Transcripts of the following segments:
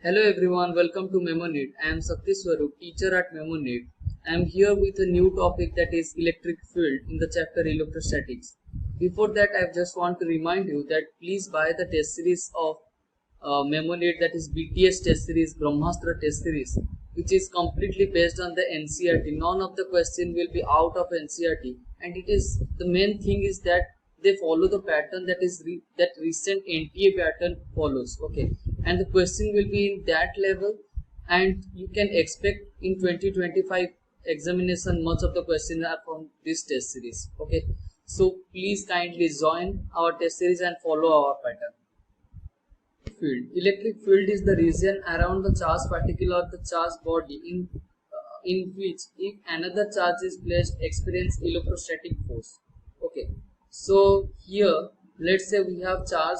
Hello everyone, welcome to Memoneet. I am Sakti Swarup, teacher at Memoneet. I am here with a new topic, that is electric field in the chapter Electrostatics. Before that, I just want to remind you that please buy the test series of Memoneet, that is BTS test series, Brahmastra test series, which is completely based on the NCERT. None of the question will be out of NCERT, and it is the main thing is that they follow the pattern that is that recent NTA pattern follows. Okay, and the question will be in that level, and you can expect in 2025 examination much of the questions are from this test series. Okay, so please kindly join our test series and follow our pattern. Field. Electric field is the region around the charged particle or the charged body in which if another charge is placed experience electrostatic force. Okay, so here let's say we have charge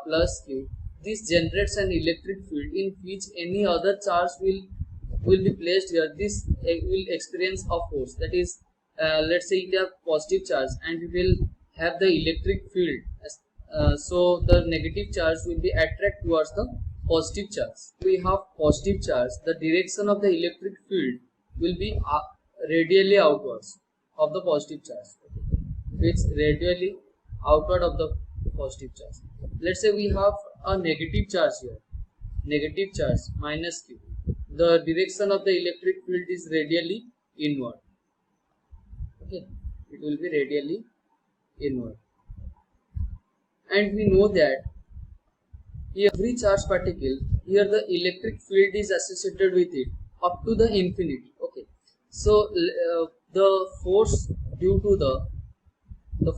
plus q. This generates an electric field in which any other charge will be placed here. This will experience a force, that is let's say it have positive charge, and we will have the electric field so the negative charge will be attract towards the positive charge. We have positive charge, the direction of the electric field will be radially outwards of the positive charge. It's radially outward of the positive charge. Let's say we have a negative charge here, negative charge minus q. The direction of the electric field is radially inward. Okay, it will be radially inward. And we know that here every charged particle, here the electric field is associated with it up to the infinity. Okay, so the force due to the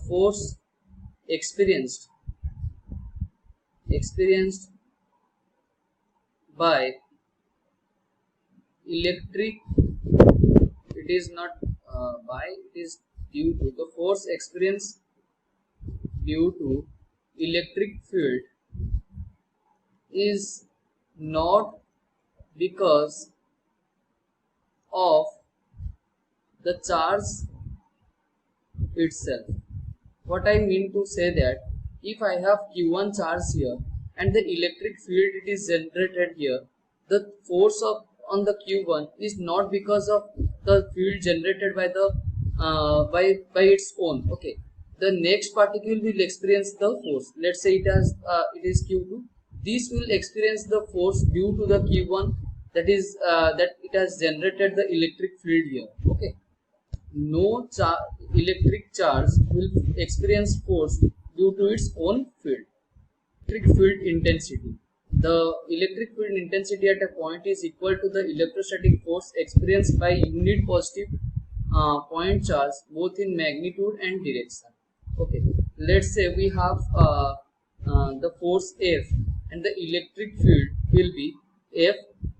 force experienced by electric, it is not by, it is due to the force experienced due to electric field is not because of the charge itself. What I mean to say that if I have q1 charge here and the electric field it is generated here, the force on the q1 is not because of the field generated by the by its own. Okay, the next particle will experience the force. Let's say it is q2. This will experience the force due to the q1, that is that it has generated the electric field here. Okay, no electric charge will experience force due to its own field. Electric field intensity. The electric field intensity at a point is equal to the electrostatic force experienced by unit positive point charge both in magnitude and direction. Okay, let's say we have the force F and the electric field will be F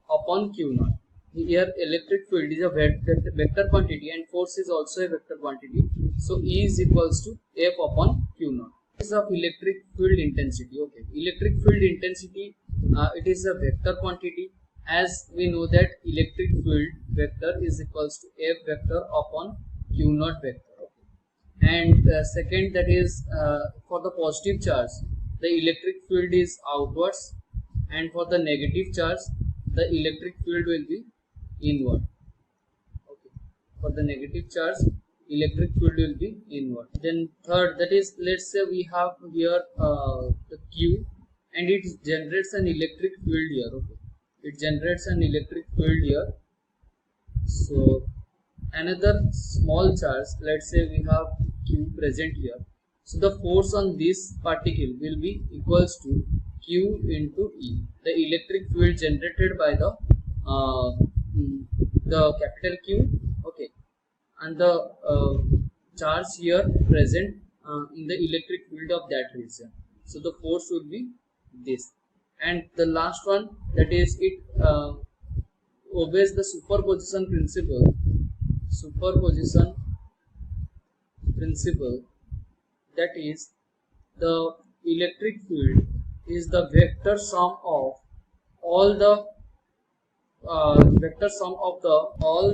upon Q naught. Here electric field is a vector quantity and force is also a vector quantity. So E is equals to F upon Q naught. This is of electric field intensity. Okay, electric field intensity it is a vector quantity, as we know that electric field vector is equals to F vector upon Q naught vector. Okay. And second, that is for the positive charge the electric field is outwards, and for the negative charge the electric field will be inward. Okay, for the negative charge electric field will be inward. Then third, that is let's say we have here the Q and it generates an electric field here. Okay, it generates an electric field here. So another small charge, let's say we have Q present here. So the force on this particle will be equals to Q into E, the electric field generated by the capital Q. Okay, and the charge here present in the electric field of that region. So the force will be this. And the last one, that is it obeys the superposition principle. That is, the electric field is the vector sum of all the all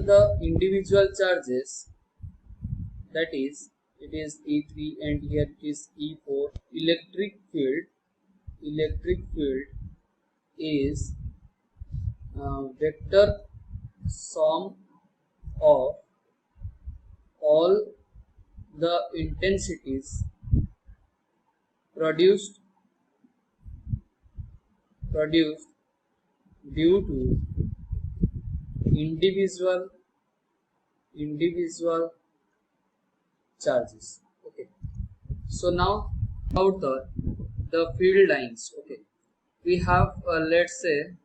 the individual charges, that is it is E3 and here it is E4. Electric field is vector sum of all the intensities produced due to individual charges. Okay, so now about the field lines. Okay, we have let's say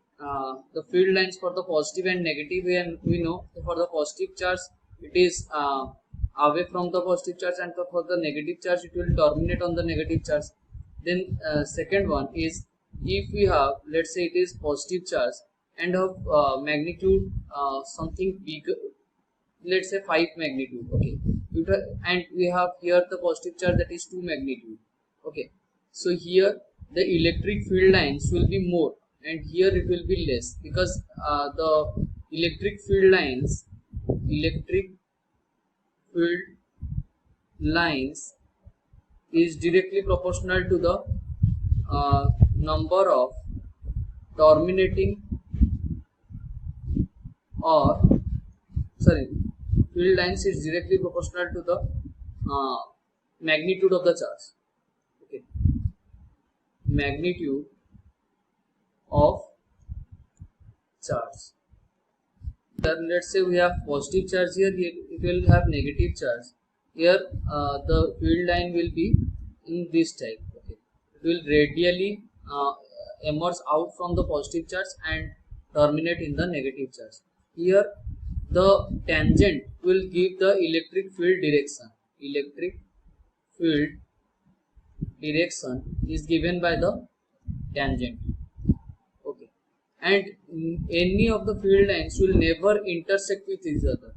the field lines for the positive and negative, and we know for the positive charge it is away from the positive charge, and for the negative charge it will terminate on the negative charge. Then second one is, if we have, let's say it is positive charge and of magnitude something bigger, let's say 5 magnitude. Okay, and we have here the positive charge that is 2 magnitude. Okay, so here the electric field lines will be more and here it will be less, because the electric field lines is directly proportional to the number of terminating, or sorry, field lines is directly proportional to the magnitude of the charge. Okay, magnitude of charge. Then let's say we have positive charge here, it will have negative charge. Here the field line will be in this type. Okay, it will radially emerge out from the positive charge and terminate in the negative charge. Here the tangent will give the electric field direction. Electric field direction is given by the tangent. Okay, and any of the field lines will never intersect with each other.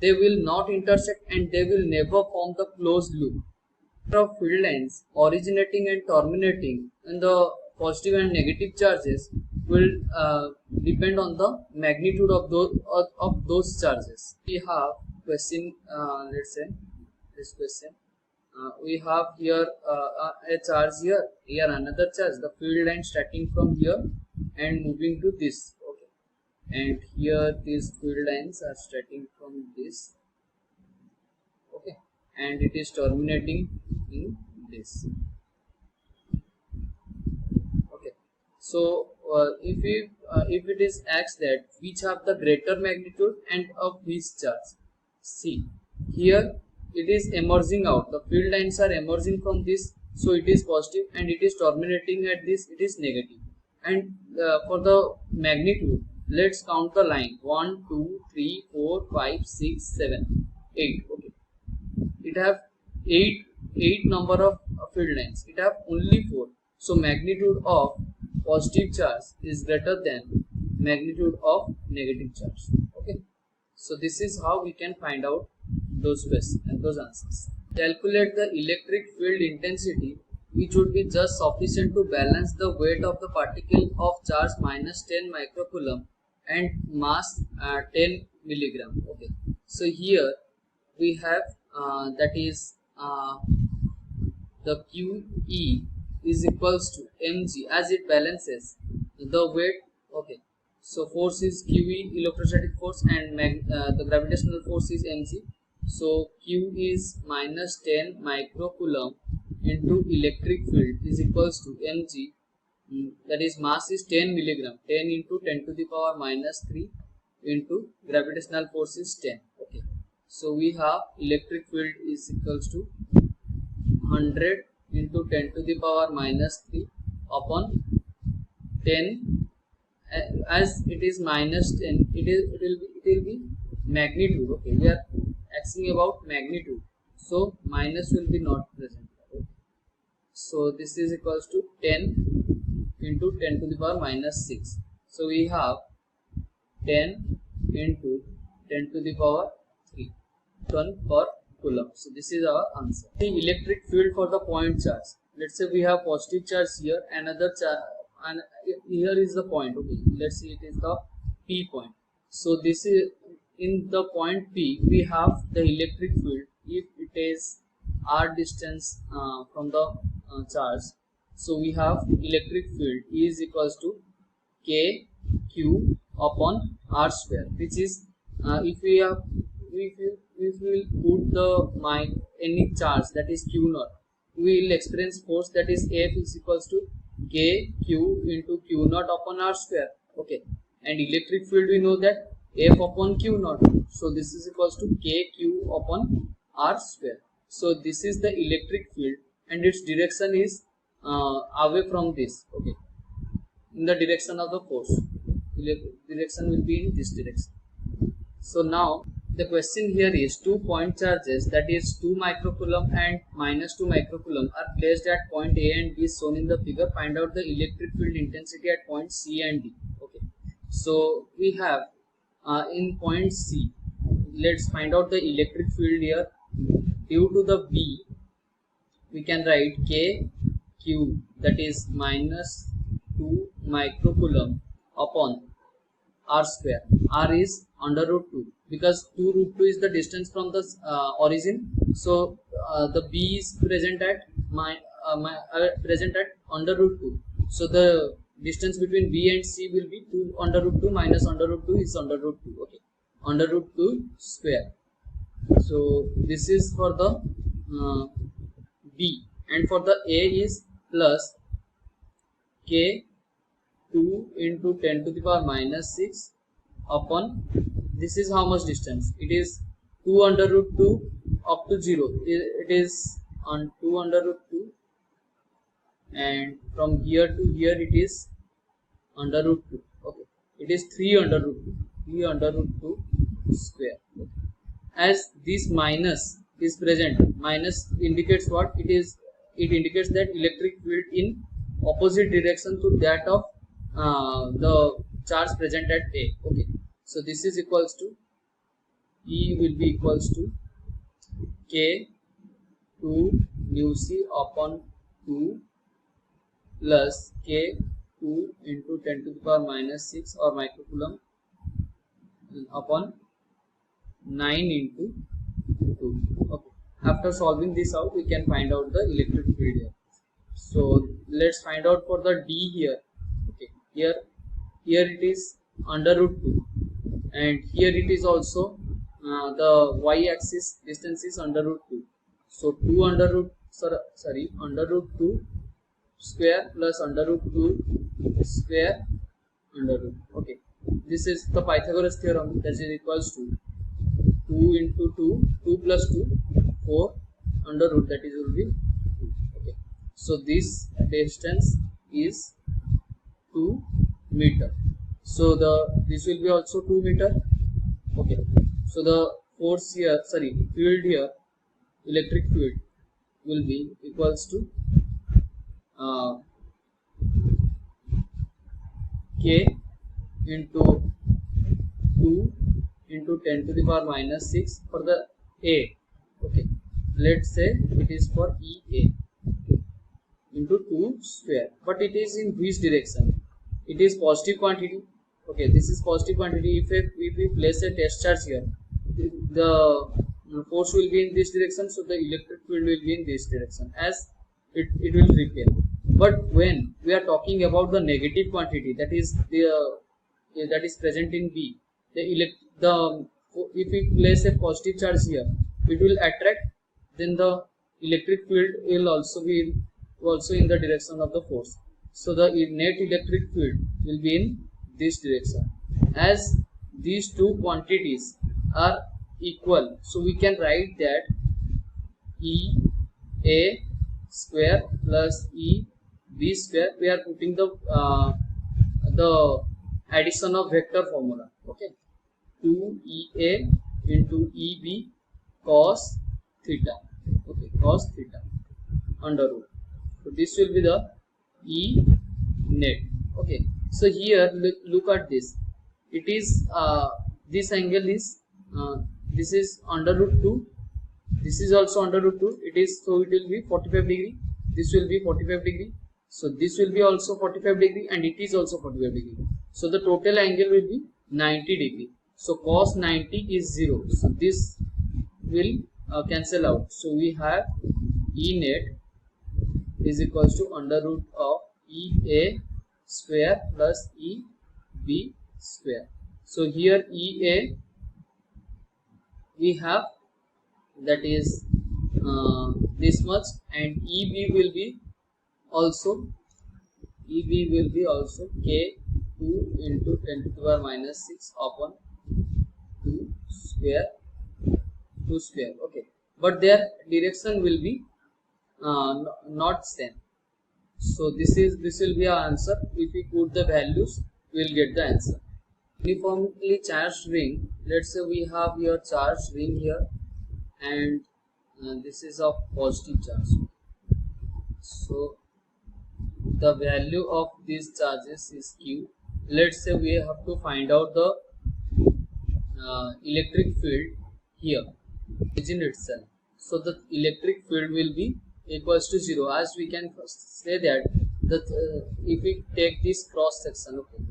They will not intersect and they will never form the closed loop. Of field lines originating and terminating in the positive and negative charges will depend on the magnitude of those charges. We have question, let's say this question. We have here a charge here another charge. The field line starting from here and moving to this. Okay, and here these field lines are starting from this. Okay, and it is terminating in this. Okay, so if it is asked that which have the greater magnitude and of which charge, see here it is emerging out, the field lines are emerging from this, so it is positive, and it is terminating at this, it is negative. And for the magnitude, let's count the line 1 2 3 4 5 6 7 8. Okay, it have 8 number of field lines, it have only 4, so magnitude of positive charge is greater than magnitude of negative charge. Okay, so this is how we can find out those questions and those answers. Calculate the electric field intensity, which would be just sufficient to balance the weight of the particle of charge minus 10 microcoulomb and mass 10 milligram. Okay, so here we have that is the QE is equals to mg, as it balances the weight. Okay, so force is QE, electrostatic force, and the gravitational force is mg. So Q is minus 10 microcoulomb into electric field is equals to mg, that is mass is 10 milligram, 10 into 10 to the power minus 3 into gravitational force is 10. Okay, so we have electric field is equals to 100 into 10 to the power minus 3 upon 10, as it is minus 10, it will be magnitude. Okay, we are asking about magnitude, so minus will be not present. Okay, so this is equals to 10 into 10 to the power minus 6. So we have 10 into 10 to the power 3 Newton per coulomb. So this is our answer. The electric field for the point charge. Let's say we have positive charge here, another charge, and here is the point. Okay, let's see, it is the P point. So this is in the point P, we have the electric field if it is r distance from the charge. So we have electric field E is equals to K Q upon r square, which is if we have if we will put the any charge, that is q naught, we will experience force, that is F is equals to k q into q naught upon r square. Okay, and electric field we know that F upon q naught, so this is equals to k q upon r square. So this is the electric field, and its direction is away from this. Okay, in the direction of the force, direction will be in this direction. So now the question here is, two point charges, that is 2 microcoulomb and minus 2 microcoulomb, are placed at point A and B shown in the figure. Find out the electric field intensity at point C and D. Okay, so we have in point C, let's find out the electric field here. Due to the B, we can write k q, that is minus 2 microcoulomb upon r square. R is under root 2, because 2 root 2 is the distance from the origin. So the B is present at present at under root 2. So the distance between B and C will be 2 under root 2 minus under root 2 is under root 2. Okay, under root 2 square. So this is for the B, and for the A is plus k 2 into 10 to the power minus 6 upon, this is how much distance, it is 2 under root 2 up to 0, it is on 2 under root 2, and from here to here it is under root 2. Okay, it is 3 under root 2 square. Okay. As this minus is present, minus indicates what? It indicates that electric field in opposite direction to that of the charge present at A. Okay, so this is equals to, E will be equals to k 2 nu c upon 2 plus k 2 into 10 to the power minus 6 or microcoulomb upon 9 into 2. Okay, after solving this out, we can find out the electric field here. So let's find out for the D here. Okay, here it is under root 2, and here it is also the y-axis distance is under root 2. So 2 under root under root 2 square plus under root 2 square under root. Okay, this is the Pythagoras theorem, that is equals to 2 into 2 plus 2 4 under root, that is will be 2. Okay, so this distance is 2 meter. So this will be also 2 meter. Okay, so the force here, field here, electric field will be equals to k into 2 into 10 to the power minus 6 for the A. Okay, let's say it is for EA into 2 square, but it is in which direction? It is positive quantity. Okay, this is positive quantity. If we place a test charge here, the force will be in this direction, so the electric field will be in this direction, as it will repel. But when we are talking about the negative quantity, that is present in B, if we place a positive charge here, it will attract, then the electric field will also be in the direction of the force. So the net electric field will be in this direction. As these two quantities are equal, so we can write that E A square plus E B square. We are putting the addition of vector formula. Okay, 2EA into EB cos theta. Okay, cos theta under root. So this will be the E net. Okay, so here look at this. It is this angle is this is under root 2. This is also under root 2. It is, so it will be 45 degree. This will be 45 degree. So this will be also 45 degree, and it is also 45 degree. So the total angle will be 90 degree. So cos 90 is 0. So this will cancel out. So we have E net is equals to under root of EA square plus EB square. So here EA we have, that is this much, and EB will be also K2 into 10 to the power minus 6 upon 2 square, okay, but their direction will be not same. So this will be our answer. If we put the values, we will get the answer. Uniformly charged ring, let's say we have here charged ring here, and this is of positive charge. So the value of these charges is Q. Let's say we have to find out the electric field here origin itself. So the electric field will be equals to 0, as we can say that if we take this cross section, okay,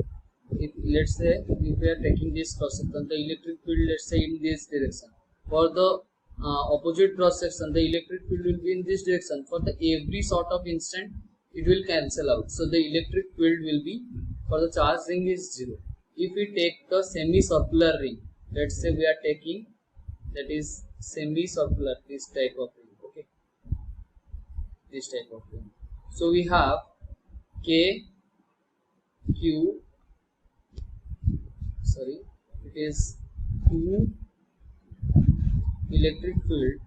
if let's say if we are taking this cross section, the electric field, let's say in this direction. For the opposite cross section, the electric field will be in this direction. For the every sort of instant, it will cancel out. So the electric field will be for the charge ring is 0. If we take the semicircular ring, let's say we are taking that is semicircular, this type of ring, okay, this type of ring. So we have K Q, sorry, it is 2 electric field.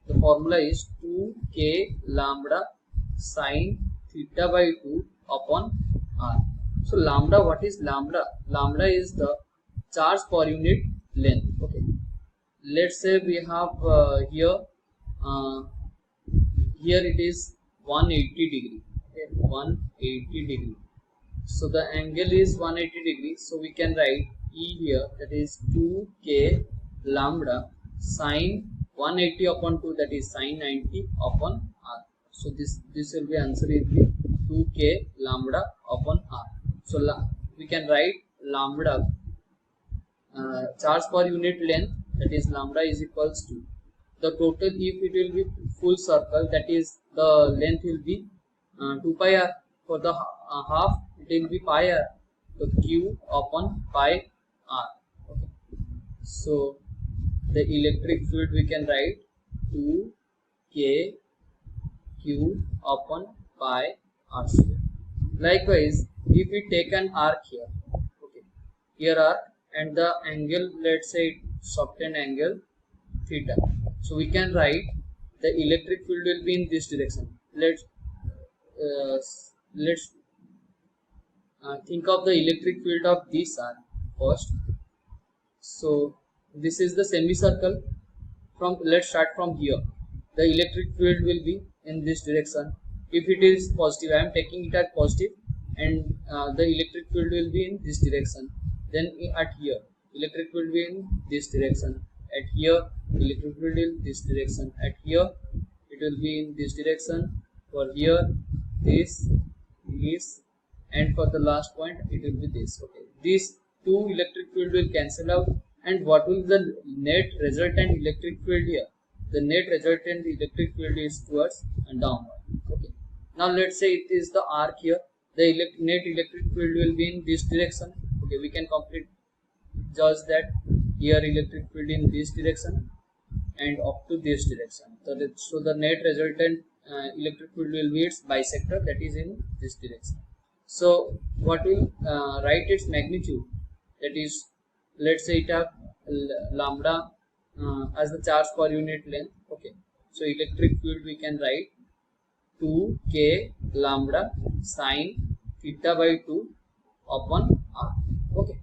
The formula is 2K lambda sine theta by 2 upon R. So lambda, what is lambda? Lambda is the charge per unit length. Okay, let's say we have here it is 180 degree. Okay, 180 degree. So the angle is 180 degree. So we can write E here, that is 2K lambda sine 180 upon 2, that is sine 90 upon R. So this will be answer will be 2K lambda upon R. So we can write lambda charge per unit length, that is lambda is equals to the total. If it will be full circle, that is the length will be 2 pi R. For the half, it will be pi R. So Q upon pi R. Okay. So the electric field we can write 2K Q upon pi R square. Likewise, if we take an arc here, okay, here arc, and the angle, let's say subtend angle theta. So we can write the electric field will be in this direction. Let's think of the electric field of this arc first. So this is the semicircle. Let's start from here. The electric field will be in this direction. If it is positive, I am taking it as positive, and the electric field will be in this direction. Then at here, electric field will be in this direction. At here, electric field in this direction. At here, it will be in this direction. For here, this, and for the last point, it will be this. Okay, these two electric field will cancel out. And what will the net resultant electric field here? The net resultant electric field is towards and downward. Okay. Now let's say it is the arc here. The net electric field will be in this direction. Okay, we can complete just that. Here electric field in this direction and up to this direction. So the net resultant electric field will be its bisector, that is in this direction. So what will write its magnitude? That is, let's say it have lambda as the charge per unit length. Okay, so electric field we can write 2K lambda sine theta by 2 upon R. Okay,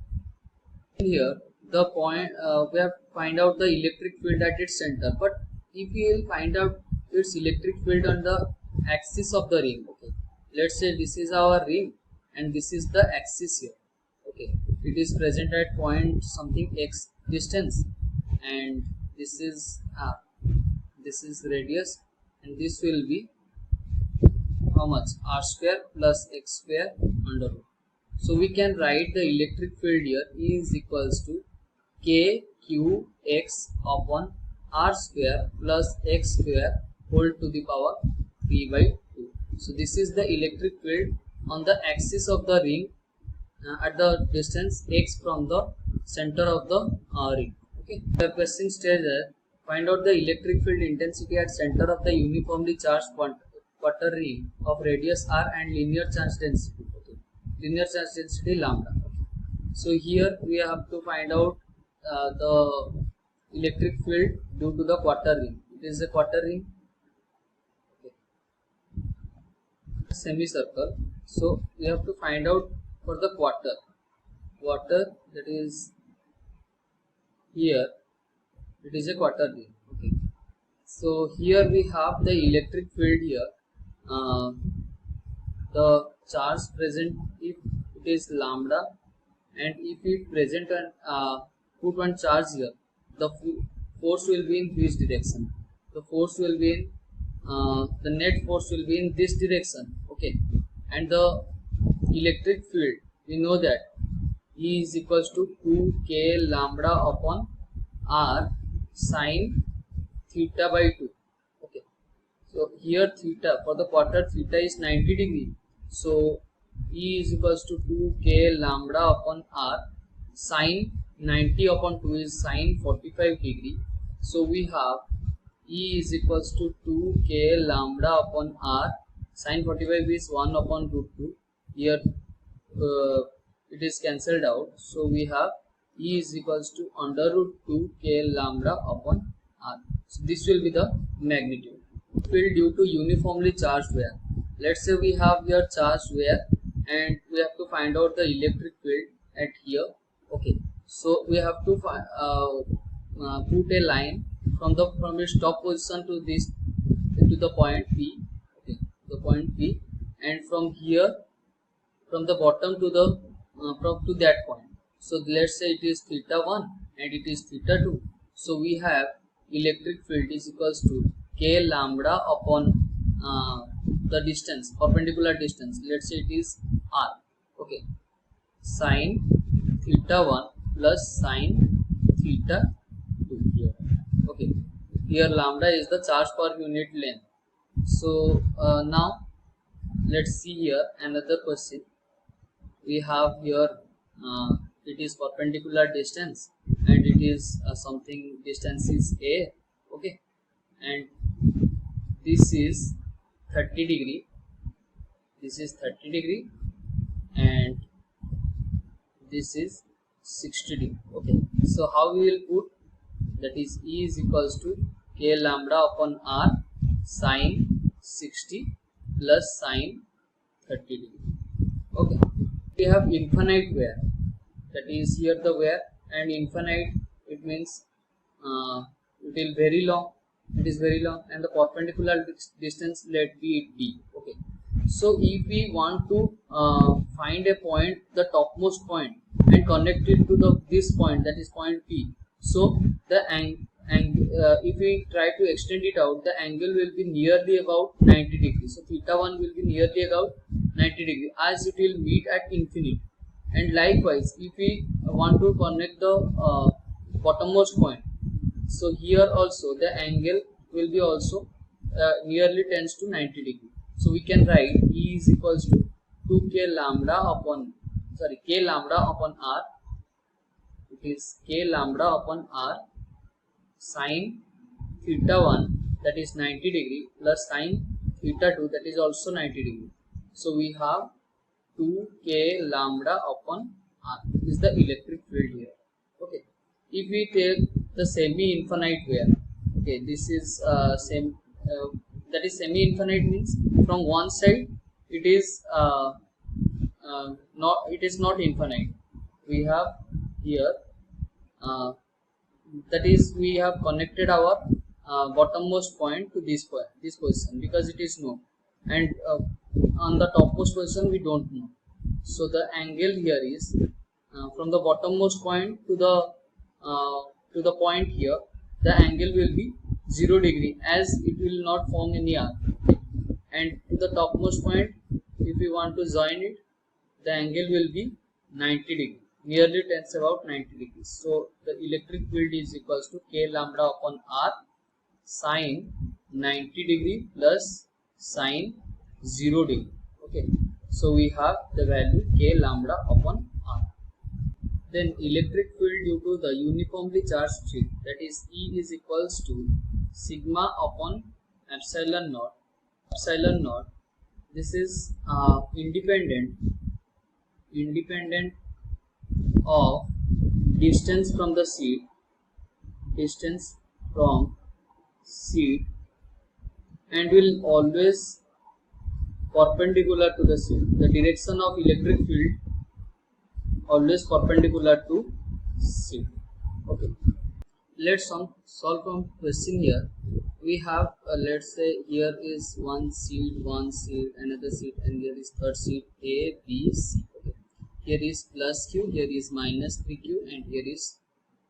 here the point we have to find out the electric field at its center, but if we will find out its electric field on the axis of the ring. Okay, let's say this is our ring and this is the axis here. Okay, it is present at point something x distance, and this is radius, and this will be how much? R square plus x square under root. So we can write the electric field here is equals to K Q x upon R square plus x square whole to the power 3 by 2. So this is the electric field on the axis of the ring at the distance x from the center of the ring. Okay, the question states that find out the electric field intensity at center of the uniformly charged quarter ring of radius r and linear charge density. Okay, linear charge density lambda. Okay. So here we have to find out the electric field due to the quarter ring. It is a quarter ring. Okay. Semicircle. So we have to find out for the quarter that is here. It is a quarter ring. Okay. So here we have the electric field here. The charge present, if it is lambda, and if it present and put one charge here, the force will be in this direction. The force will be in the net force will be in this direction. Okay, and the electric field, we know that E is equals to 2k lambda upon r sine theta by 2. Okay, so here theta, for the quarter, theta is 90 degree. So E is equals to 2k lambda upon r sine 90 upon 2 is sine 45 degree. So we have E is equals to 2k lambda upon r sine 45 is 1 upon root 2. Here it is cancelled out. So we have E is equals to under root 2k lambda upon r. So this will be the magnitude. Field due to uniformly charged wire. Let's say we have here charged wire and we have to find out the electric field at here. Okay, so we have to put a line from its top position to this to the point P. Okay, the point P, and from here, from the bottom to the to that point. So let's say it is theta 1 and it is theta 2. So we have electric field is equals to k lambda upon the distance, perpendicular distance. Let's say it is r. Okay, sine theta 1 plus sine theta 2 here. Okay, here lambda is the charge per unit length. So now let's see here another question. We have here it is perpendicular distance and it is something distance is a. Okay, and this is 30 degree, this is 30 degree, and this is 60 degree. Okay, so how we will put, that is E is equals to k lambda upon r sine 60 plus sine 30 degree. Okay, we have infinite wire, that is here the wire, and infinite, it means it will very long, it is very long, and the perpendicular distance, let be it d. Okay, so if we want to find a point, the topmost point, and connect it to this point, that is point P, so the if we try to extend it out, the angle will be nearly about 90 degrees. So theta 1 will be nearly about 90 degrees as it will meet at infinity. And likewise, if we want to connect the bottommost point, so here also the angle will be also nearly tends to 90 degrees. So we can write E is equals to 2k lambda upon k lambda upon r. It is k lambda upon r sine theta 1, that is 90 degree, plus sine theta 2, that is also 90 degree. So we have 2k lambda upon r is the electric field here. Okay, if we take the semi-infinite wire, okay, this is that is semi-infinite means from one side it is not infinite. We have here that is we have connected our bottommost point to this position because it is known, and on the topmost position we don't know. So the angle here is from the bottommost point to the point here, the angle will be 0 degree as it will not form any arc, and to the topmost point, if we want to join it, the angle will be 90 degree, nearly tends about 90 degrees. So the electric field is equals to k lambda upon r sine 90 degree plus sine 0 degree. Okay, so we have the value k lambda upon then electric field due to the uniformly charged sheet, that is E is equals to sigma upon epsilon naught. This is independent of distance from the sheet and will always perpendicular to the sheet. The direction of electric field always perpendicular to sheet. Okay, let's solve some question here. We have let's say here is one sheet, another sheet, and here is third sheet A, B, C. Okay. Here is plus Q, here is minus 3Q, and here is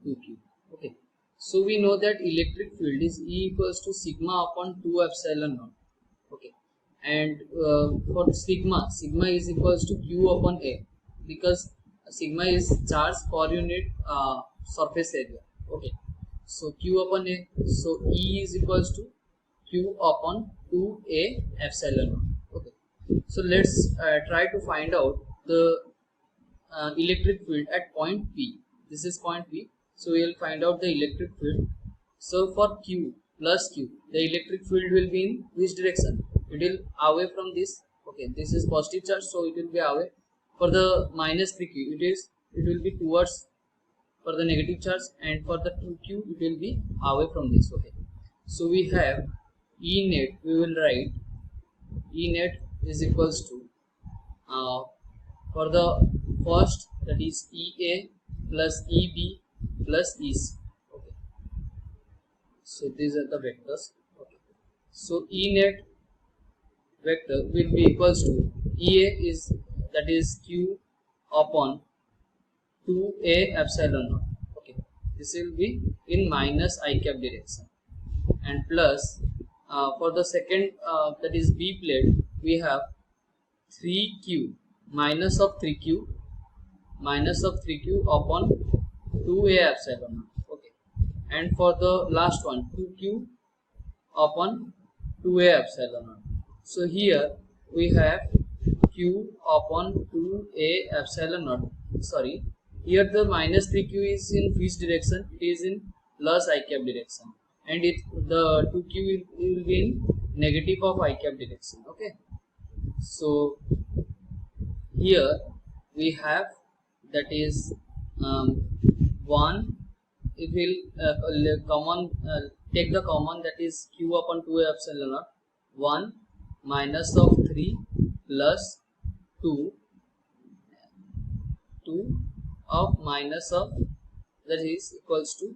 2Q. Okay. So we know that electric field is E equals to sigma upon 2 epsilon naught. Okay. And for sigma is equals to Q upon A, because sigma is charge per unit surface area. Okay. So Q upon A, so E is equals to Q upon 2A epsilon naught. Okay. So let's try to find out the electric field at point P. This is point P. So we will find out the electric field. So for Q plus Q, the electric field will be in which direction? It will away from this. Okay, this is positive charge, so it will be away. For the minus 3Q, it will be towards for the negative charge, and for the 2Q it will be away from this. Okay, so we have E net. We will write E net is equals to for the first, that is EA plus EB plus EC. Okay, so these are the vectors. Okay, so E net vector will be equals to EA is, that is Q upon 2A epsilon naught. Okay, this will be in minus I cap direction, and plus for the second that is B plate, we have 3Q minus of 3Q upon 2A epsilon naught. Okay, and for the last one 2Q upon 2A epsilon naught. So here we have Q upon 2A epsilon naught. Sorry, here the minus 3Q is in which direction? It is in plus I cap direction, and the 2Q will be in negative of I cap direction. Okay, so here we have, that is 1. If we'll common take the common, that is Q upon 2 epsilon naught, 1 minus of 3 plus 2 of minus of, that is equals to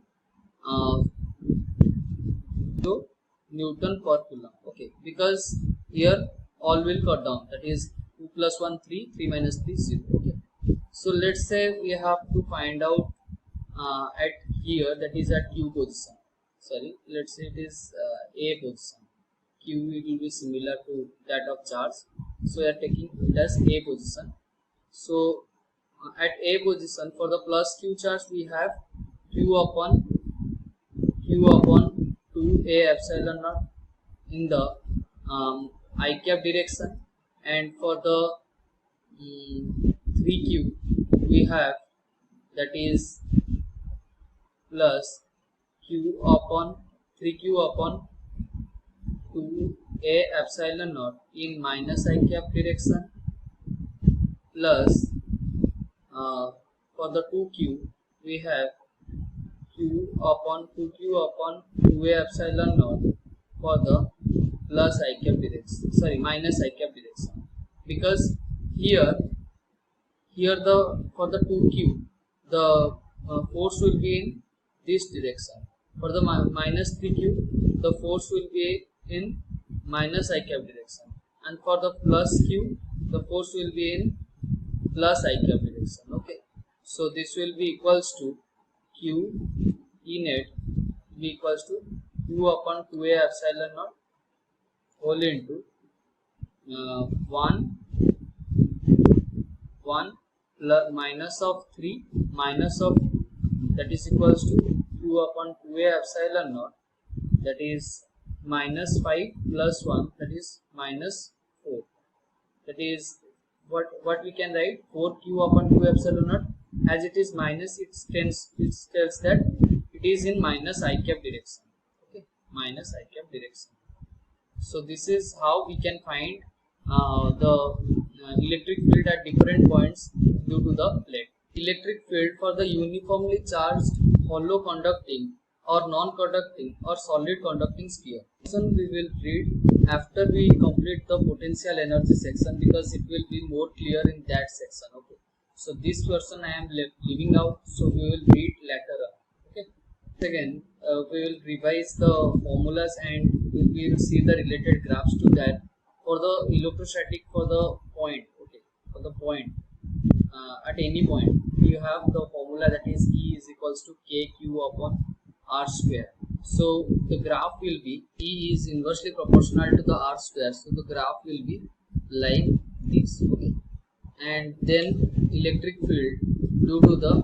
Newton per coulomb. Okay, because here all will cut down, that is 2 plus 1 3, 3 minus 3 0. Okay, so let's say we have to find out at here, that is at Q position. Sorry, let's say it is A position. Q, it will be similar to that of charge, so we are taking it as A position. So at A position, for the plus Q charge, we have Q upon 2A epsilon naught in the I cap direction, and for the 3Q we have, that is plus Q upon 3Q upon 2A epsilon naught in minus I cap direction, plus for the 2Q we have Q upon 2Q upon 2A epsilon naught for the plus I cap direction, sorry, minus I cap direction, because here the for the 2Q the force will be in this direction. For the minus 3Q, the force will be in minus I cap direction, and for the plus Q, the force will be in plus I cap direction. Okay, so this will be equals to Q E net will be equals to Q upon 2A epsilon naught whole into 1 plus minus of 3 minus of, that is equals to Q upon 2A epsilon naught, that is minus 5 plus 1, that is minus 4. That is what we can write, 4Q upon 2 epsilon naught, as it is minus, it tells that it is in minus I cap direction. Okay, minus I cap direction. So this is how we can find the electric field at different points due to the plate. Electric field for the uniformly charged hollow conducting or non-conducting or solid conducting sphere. This one we will read after we complete the potential energy section, because it will be more clear in that section. Okay. So this version I am leaving out, so we will read later on. Okay. Again, we will revise the formulas and we will see the related graphs to that. For the electrostatic, for the point, okay, for the point, at any point, you have the formula that is E is equals to KQ upon R square. So the graph will be, E is inversely proportional to the R square. So the graph will be like this. Okay. And then electric field due to the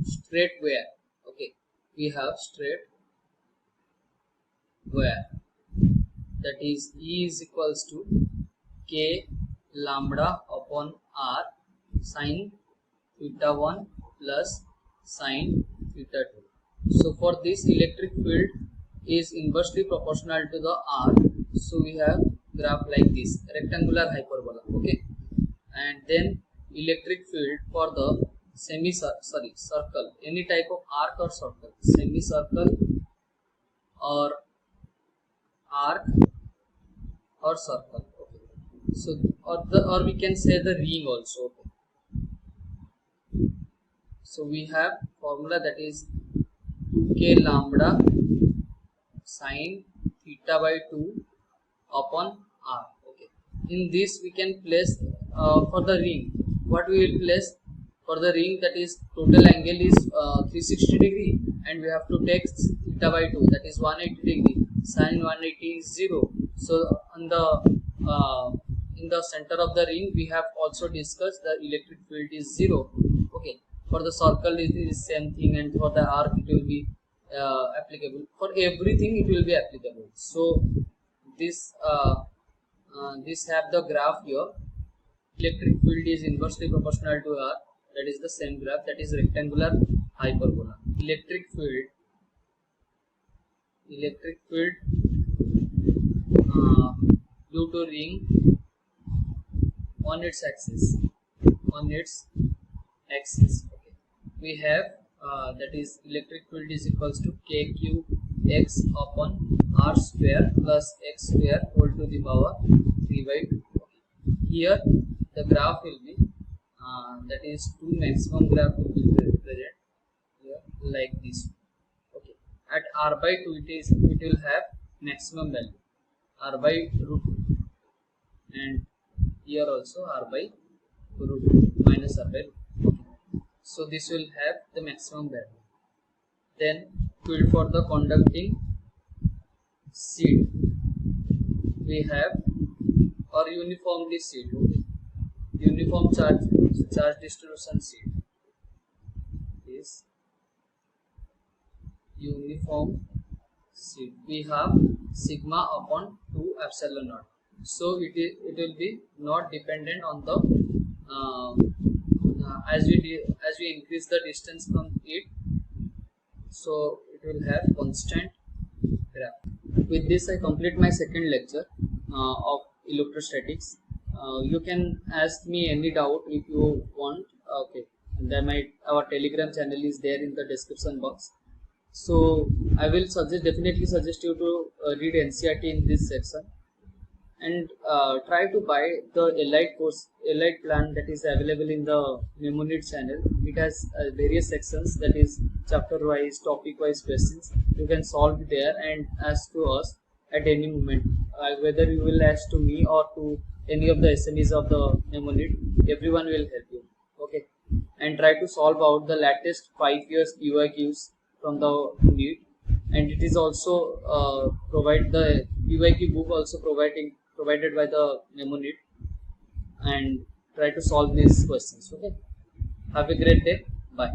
straight wire. Okay, we have straight wire, that is E is equals to K lambda upon R sin theta 1 plus sin theta 2. So for this electric field is inversely proportional to the R. So we have graph like this, rectangular hyperbola. Okay. And then electric field for the circle, any type of arc or circle, semicircle or arc or circle. Okay. So or we can say the ring also. Okay. So we have formula that is 2k lambda sin theta by 2 upon r. Okay. In this we can place for the ring, what we will place for the ring, that is total angle is 360 degree and we have to take theta by 2, that is 180 degree. Sin 180 is 0. So on the in the center of the ring we have also discussed the electric field is 0. Okay. For the circle it is same thing, and for the arc it will be applicable. For everything it will be applicable. So this this have the graph here. Electric field is inversely proportional to R, that is the same graph, that is rectangular hyperbola. Electric field due to ring on its axis, okay. We have that is electric field is equals to KQ x upon R square plus x square whole to the power 3 by 2. Okay. Here the graph will be that is 2 maximum graph will be present here like this. Okay. At R by 2 it will have maximum value R by root 2, and here also R by root 2 minus R by root 2. Okay. So this will have the maximum value. Then field for the conducting sheet we have, or uniformly sheet. Okay. Uniform charge distribution sheet is uniform sheet. We have sigma upon 2 epsilon naught. So it will be not dependent on the as we increase the distance from it, so it will have constant graph. With this I complete my second lecture of electrostatics. You can ask me any doubt if you want. Okay, then our Telegram channel is there in the description box. So I will definitely suggest you to read NCERT in this section, and try to buy the Elite plan that is available in the Memoneet channel. It has various sections, that is chapter wise, topic wise questions. You can solve there and ask to us at any moment, whether you will ask to me or to any of the SMEs of the Memoneet. Everyone will help you. Okay, and try to solve out the latest 5 years UIQs from the Neet, and it is also provide the UIQ book also provided by the Memoneet, and try to solve these questions. Okay, have a great day. Bye.